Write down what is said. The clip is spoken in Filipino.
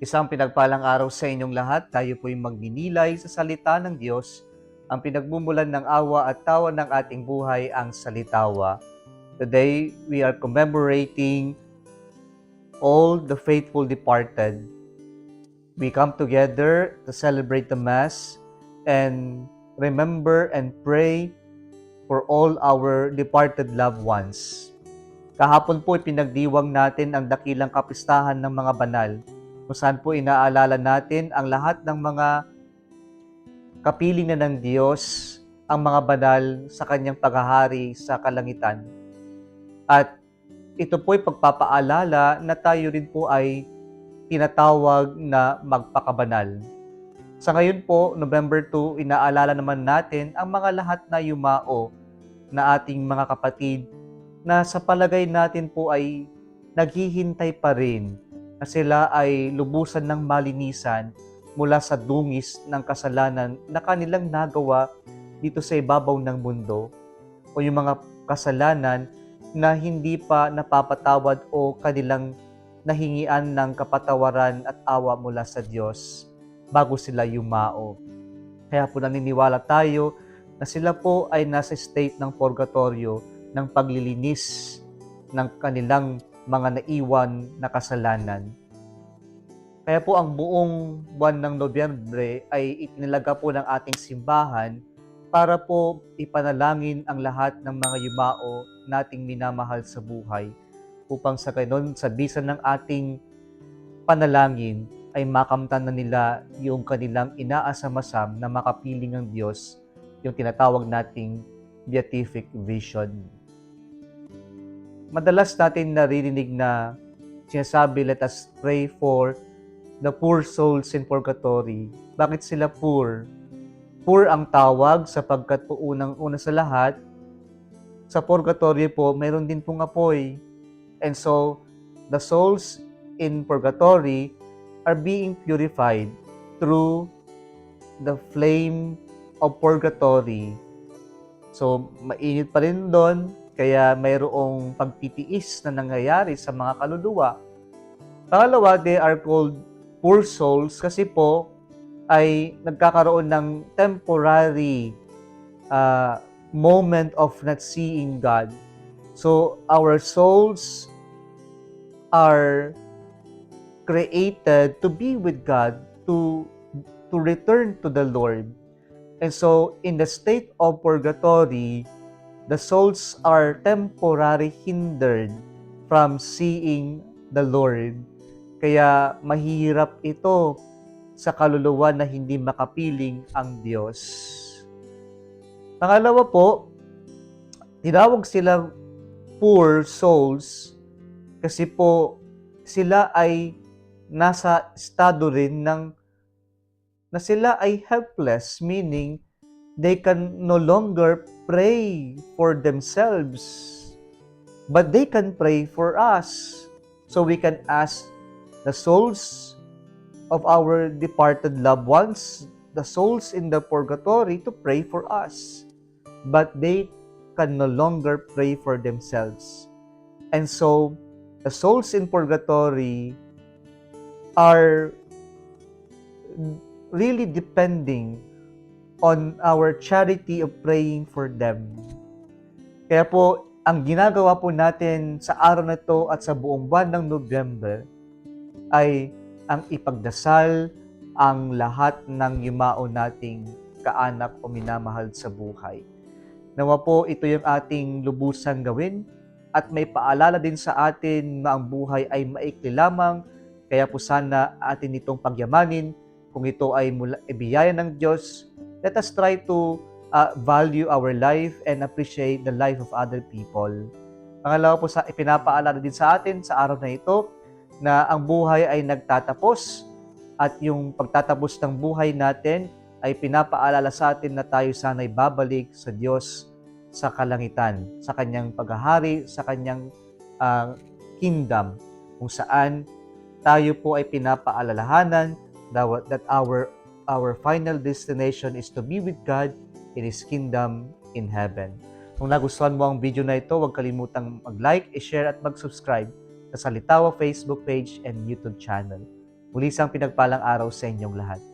Isang pinagpalang araw sa inyong lahat. Tayo po'y magninilay sa salita ng Diyos. Ang pinagmumulan ng awa at tawa ng ating buhay ang salitawa. Today, we are commemorating all the faithful departed. We come together to celebrate the Mass and remember and pray for all our departed loved ones. Kahapon po pinagdiwang natin ang dakilang kapistahan ng mga banal, kung saan po inaalala natin ang lahat ng mga kapiling na ng Diyos, ang mga banal sa kanyang paghahari sa kalangitan. At ito po'y pagpapaalala na tayo rin po ay tinatawag na magpakabanal. Sa ngayon po, November 2, inaalala naman natin ang mga lahat na yumao na ating mga kapatid na sa palagay natin po ay naghihintay pa rin na sila ay lubusan ng malinisan mula sa dungis ng kasalanan na kanilang nagawa dito sa ibabaw ng mundo, o yung mga kasalanan na hindi pa napapatawad o kanilang nahingian ng kapatawaran at awa mula sa Diyos bago sila yumao. Kaya po naniniwala tayo na sila po ay nasa state ng purgatorio, ng paglilinis ng kanilang mga naiwan na kasalanan. Kaya po ang buong buwan ng Nobyembre ay itinilaga po ng ating simbahan para po ipanalangin ang lahat ng mga yumao nating minamahal sa buhay, upang sa ganon, sa bisa ng ating panalangin ay makamtan na nila yung kanilang inaasam-asam na makapiling ng Diyos, yung tinatawag nating beatific vision. Madalas natin naririnig na sinasabi, let us pray for the poor souls in purgatory. Bakit sila poor? Poor ang tawag sapagkat po unang-una sa lahat, sa purgatory po, mayroon din pong apoy. And so, the souls in purgatory are being purified through the flame of purgatory. So, mainit pa rin doon, kaya mayroong pagtitiis na nangyayari sa mga kaluluwa. Pangalawa, they are called poor souls kasi po ay nagkakaroon ng temporary moment of not seeing God. So, our souls are created to be with God, to return to the Lord. And so, in the state of purgatory, the souls are temporarily hindered from seeing the Lord. Kaya mahirap ito sa kaluluwa na hindi makapiling ang Diyos. Pangalawa po, tinawag silang poor souls kasi po sila ay nasa estado rin ng na sila ay helpless, meaning they can no longer pray for themselves, but they can pray for us. So we can ask the souls of our departed loved ones, the souls in the purgatory, to pray for us, but they can no longer pray for themselves. And so the souls in purgatory are really depending on our charity of praying for them. Kaya po, ang ginagawa po natin sa araw na ito at sa buong buwan ng November ay ang ipagdasal ang lahat ng yumao nating kaanak o minamahal sa buhay. Nawa po ito yung ating lubusang gawin, at may paalala din sa atin na ang buhay ay maikli lamang, kaya po sana atin itong pagyamanin. Kung ito ay biyaya ng Diyos, let us try to value our life and appreciate the life of other people. Pangalawa po, ipinapaalala din sa atin sa araw na ito na ang buhay ay nagtatapos, at yung pagtatapos ng buhay natin ay pinapaalala sa atin na tayo sana'y babalik sa Diyos sa kalangitan, sa kanyang paghahari, sa kanyang kingdom, kung saan tayo po ay pinapaalalahanan that our final destination is to be with God in His kingdom in heaven. Kung nagustuhan mo ang video na ito, huwag kalimutang mag-like, i-share at mag-subscribe sa Salitawa Facebook page and YouTube channel. Muli isang pinagpalang araw sa inyong lahat.